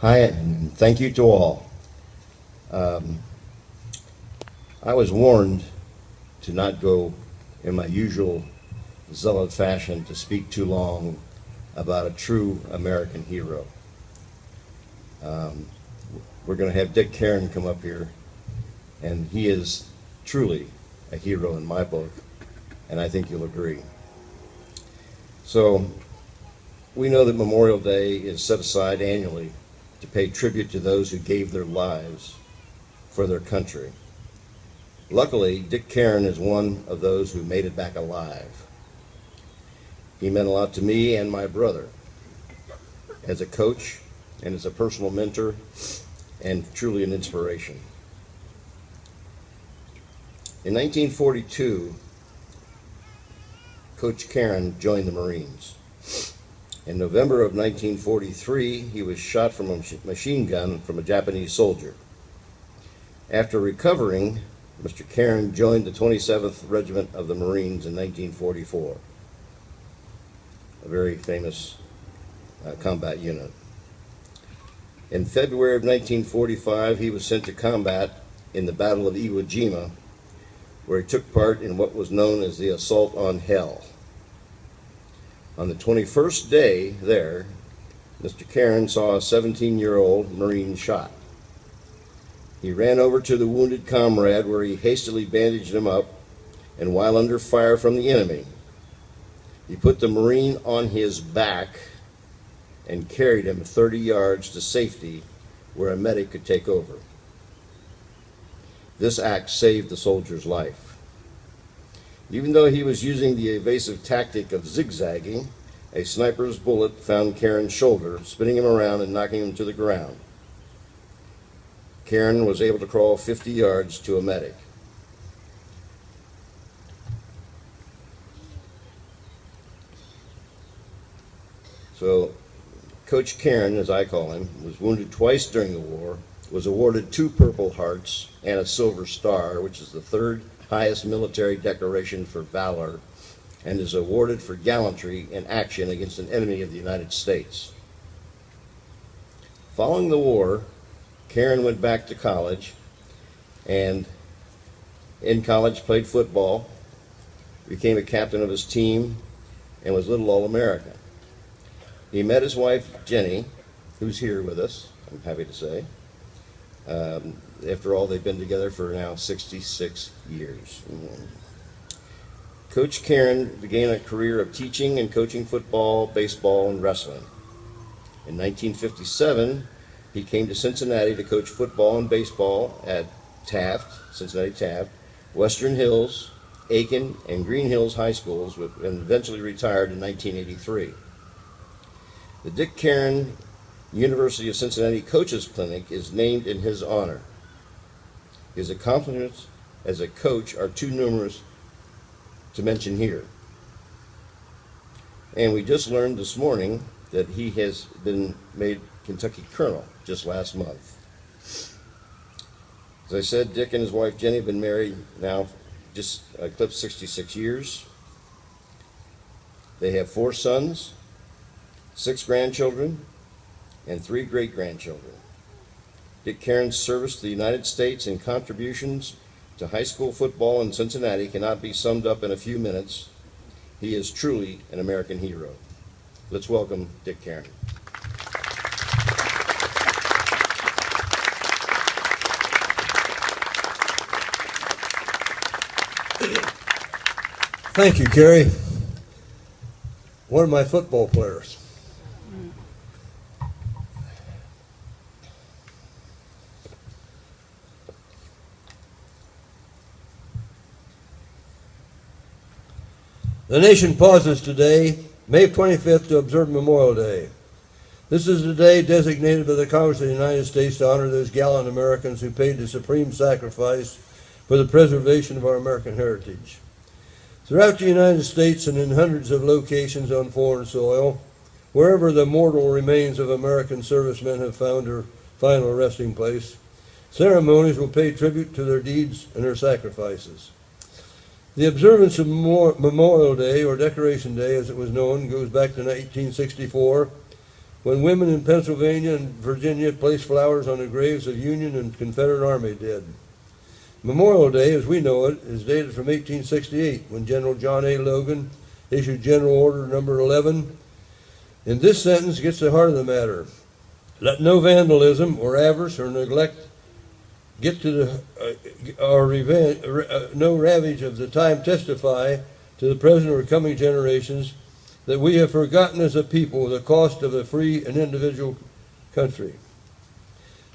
Hi, and thank you to all. I was warned to not go in my usual zealot fashion to speak too long about a true American hero. We're going to have Dick Kerin come up here, and he is truly a hero in my book, and I think you'll agree. So, we know that Memorial Day is set aside annually to pay tribute to those who gave their lives for their country. Luckily, Dick Kerin is one of those who made it back alive. He meant a lot to me and my brother as a coach and as a personal mentor and truly an inspiration. In 1942, Coach Kerin joined the Marines. In November of 1943, he was shot from a machine gun from a Japanese soldier. After recovering, Mr. Kerin joined the 27th Regiment of the Marines in 1944, a very famous combat unit. In February of 1945, he was sent to combat in the Battle of Iwo Jima, where he took part in what was known as the Assault on Hell. On the 21st day there, Mr. Kerin saw a 17-year-old Marine shot. He ran over to the wounded comrade where he hastily bandaged him up, and while under fire from the enemy, he put the Marine on his back and carried him 30 yards to safety where a medic could take over. This act saved the soldier's life. Even though he was using the evasive tactic of zigzagging, a sniper's bullet found Kerin's shoulder, spinning him around and knocking him to the ground. Kerin was able to crawl 50 yards to a medic. So, Coach Kerin, as I call him, was wounded twice during the war, was awarded 2 Purple Hearts and a Silver Star, which is the 3rd highest military decoration for valor, and is awarded for gallantry in action against an enemy of the United States. Following the war, Kerin went back to college, and in college played football, became a captain of his team, and was Little All-American. He met his wife, Gini, who's here with us, I'm happy to say. After all, they've been together for now 66 years. Coach Kerin began a career of teaching and coaching football, baseball, and wrestling. In 1957, he came to Cincinnati to coach football and baseball at Taft, Cincinnati Taft, Western Hills, Aiken, and Green Hills High Schools, and eventually retired in 1983. The Dick Kerin University of Cincinnati Coaches Clinic is named in his honor. His accomplishments as a coach are too numerous to mention here. And we just learned this morning that he has been made Kentucky Colonel just last month. As I said, Dick and his wife Jenny have been married now just eclipsed 66 years. They have 4 sons, 6 grandchildren, and 3 great-grandchildren. Dick Kerin's service to the United States and contributions to high school football in Cincinnati cannot be summed up in a few minutes. He is truly an American hero. Let's welcome Dick Kerin. Thank you, Kerry. One of my football players. The nation pauses today, May 25th, to observe Memorial Day. This is the day designated by the Congress of the United States to honor those gallant Americans who paid the supreme sacrifice for the preservation of our American heritage. Throughout the United States and in hundreds of locations on foreign soil, wherever the mortal remains of American servicemen have found their final resting place, ceremonies will pay tribute to their deeds and their sacrifices. The observance of Memorial Day, or Decoration Day as it was known, goes back to 1864, when women in Pennsylvania and Virginia placed flowers on the graves of Union and Confederate Army dead. Memorial Day, as we know it, is dated from 1868, when General John A. Logan issued General Order Number 11. And this sentence gets to the heart of the matter. Let no vandalism or avarice or neglect get to no ravage of the time testify to the present or coming generations that we have forgotten as a people the cost of a free and individual country.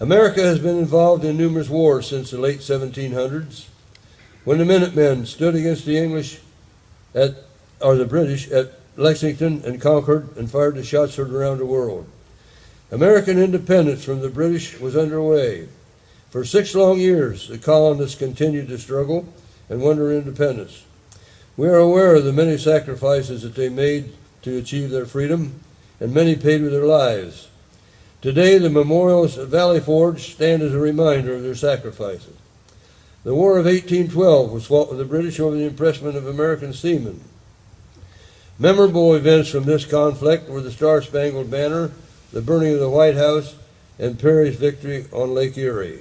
America has been involved in numerous wars since the late 1700s, when the Minutemen stood against the English or the British at Lexington and conquered and fired the shots heard around the world. American independence from the British was underway. For 6 long years, the colonists continued to struggle and won their independence. We are aware of the many sacrifices that they made to achieve their freedom, and many paid with their lives. Today, the memorials at Valley Forge stand as a reminder of their sacrifices. The War of 1812 was fought with the British over the impressment of American seamen. Memorable events from this conflict were the Star-Spangled Banner, the burning of the White House, and Perry's victory on Lake Erie.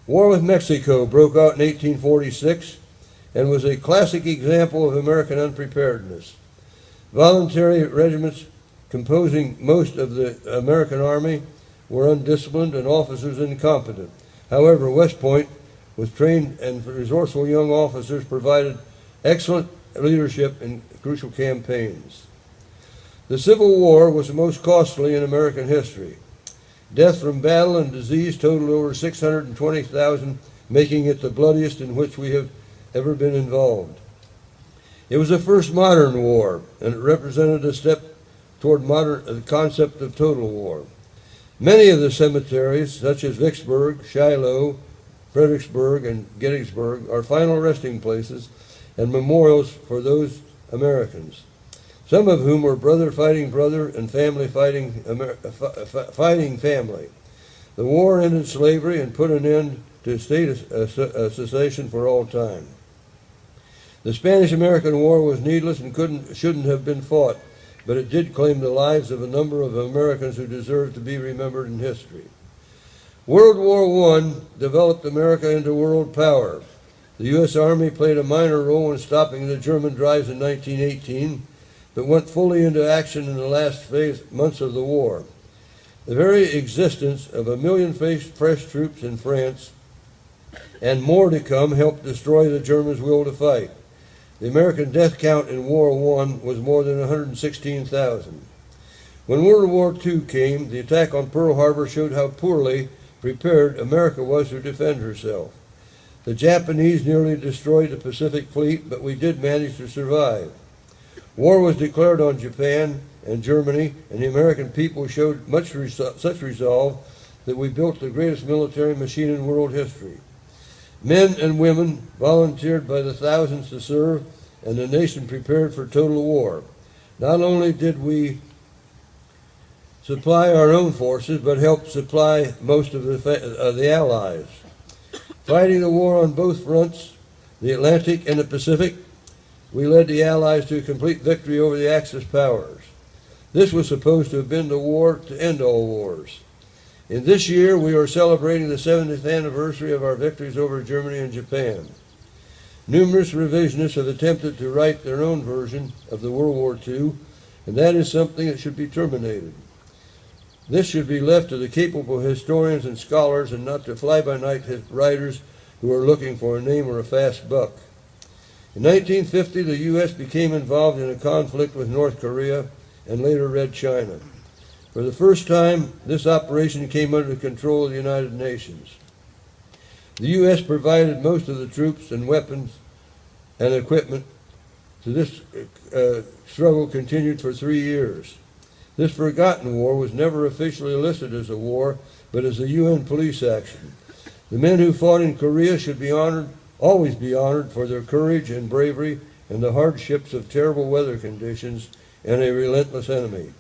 War with Mexico broke out in 1846 and was a classic example of American unpreparedness. Voluntary regiments composing most of the American Army were undisciplined and officers incompetent. However, West Point, with trained and resourceful young officers, provided excellent leadership in crucial campaigns. The Civil War was the most costly in American history. Death from battle and disease totaled over 620,000, making it the bloodiest in which we have ever been involved. It was the first modern war, and it represented a step toward the concept of total war. Many of the cemeteries, such as Vicksburg, Shiloh, Fredericksburg, and Gettysburg, are final resting places and memorials for those Americans, some of whom were brother fighting brother and family fighting family. The war ended slavery and put an end to state cessation for all time. The Spanish-American War was needless and shouldn't have been fought, but it did claim the lives of a number of Americans who deserve to be remembered in history. World War I developed America into world power. The U.S. Army played a minor role in stopping the German drives in 1918, but went fully into action in the last months of the war. The very existence of 1 million fresh troops in France and more to come helped destroy the Germans' will to fight. The American death count in War I was more than 116,000. When World War II came, the attack on Pearl Harbor showed how poorly prepared America was to defend herself. The Japanese nearly destroyed the Pacific Fleet, but we did manage to survive. War was declared on Japan and Germany, and the American people showed such resolve that we built the greatest military machine in world history. Men and women volunteered by the thousands to serve, and the nation prepared for total war. Not only did we supply our own forces, but helped supply most of the Allies. Fighting the war on both fronts, the Atlantic and the Pacific, we led the Allies to a complete victory over the Axis powers. This was supposed to have been the war to end all wars. In this year, we are celebrating the 70th anniversary of our victories over Germany and Japan. Numerous revisionists have attempted to write their own version of the World War II, and that is something that should be terminated. This should be left to the capable historians and scholars and not to fly-by-night writers who are looking for a name or a fast buck. In 1950, the U.S. became involved in a conflict with North Korea and later Red China. For the first time, this operation came under the control of the United Nations. The U.S. provided most of the troops and weapons and equipment to this struggle continued for 3 years. This forgotten war was never officially listed as a war, but as a UN police action. The men who fought in Korea should be honored, always be honored for their courage and bravery and the hardships of terrible weather conditions and a relentless enemy.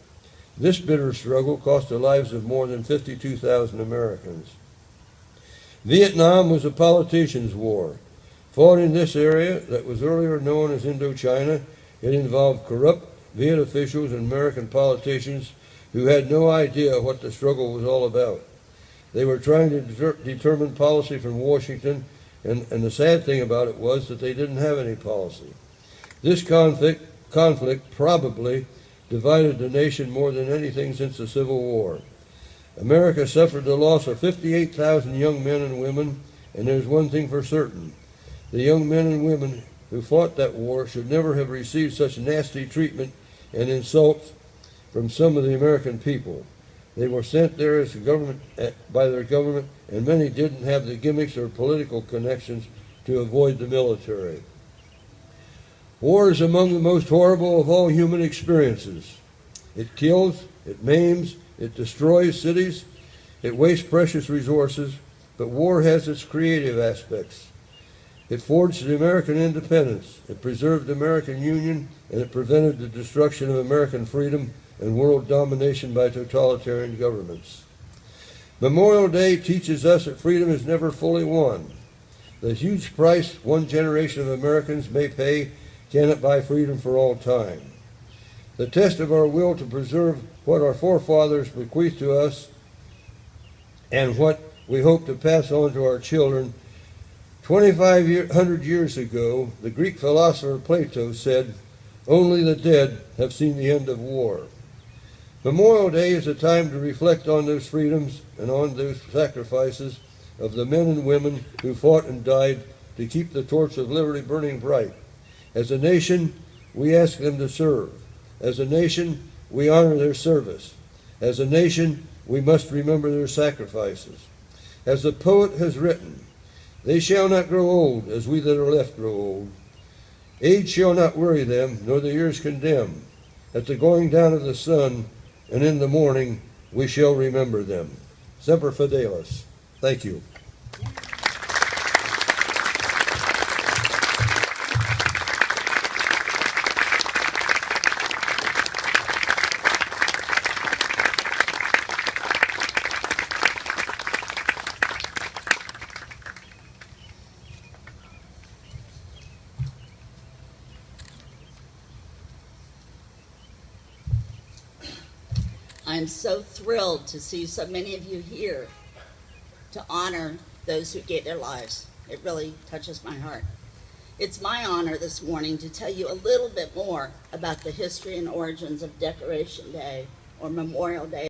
This bitter struggle cost the lives of more than 52,000 Americans. Vietnam was a politicians' war. Fought in this area that was earlier known as Indochina, it involved corrupt Viet officials and American politicians who had no idea what the struggle was all about. They were trying to determine policy from Washington, and the sad thing about it was that they didn't have any policy. This conflict probably divided the nation more than anything since the Civil War. America suffered the loss of 58,000 young men and women, and there's one thing for certain. The young men and women who fought that war should never have received such nasty treatment and insults from some of the American people. They were sent there as by their government, and many didn't have the gimmicks or political connections to avoid the military. War is among the most horrible of all human experiences. It kills, it maims, it destroys cities, it wastes precious resources, but war has its creative aspects. It forged the American independence, it preserved the American Union, and it prevented the destruction of American freedom and world domination by totalitarian governments. Memorial Day teaches us that freedom is never fully won. The huge price one generation of Americans may pay cannot buy freedom for all time. The test of our will to preserve what our forefathers bequeathed to us and what we hope to pass on to our children. 2,500 years ago, the Greek philosopher Plato said, "Only the dead have seen the end of war." Memorial Day is a time to reflect on those freedoms and on those sacrifices of the men and women who fought and died to keep the torch of liberty burning bright. As a nation, we ask them to serve. As a nation, we honor their service. As a nation, we must remember their sacrifices. As the poet has written, "They shall not grow old as we that are left grow old. Age shall not worry them, nor the years condemn. At the going down of the sun, and in the morning, we shall remember them." Semper Fidelis. Thank you. I'm so thrilled to see so many of you here to honor those who gave their lives. It really touches my heart. It's my honor this morning to tell you a little bit more about the history and origins of Decoration Day, or Memorial Day.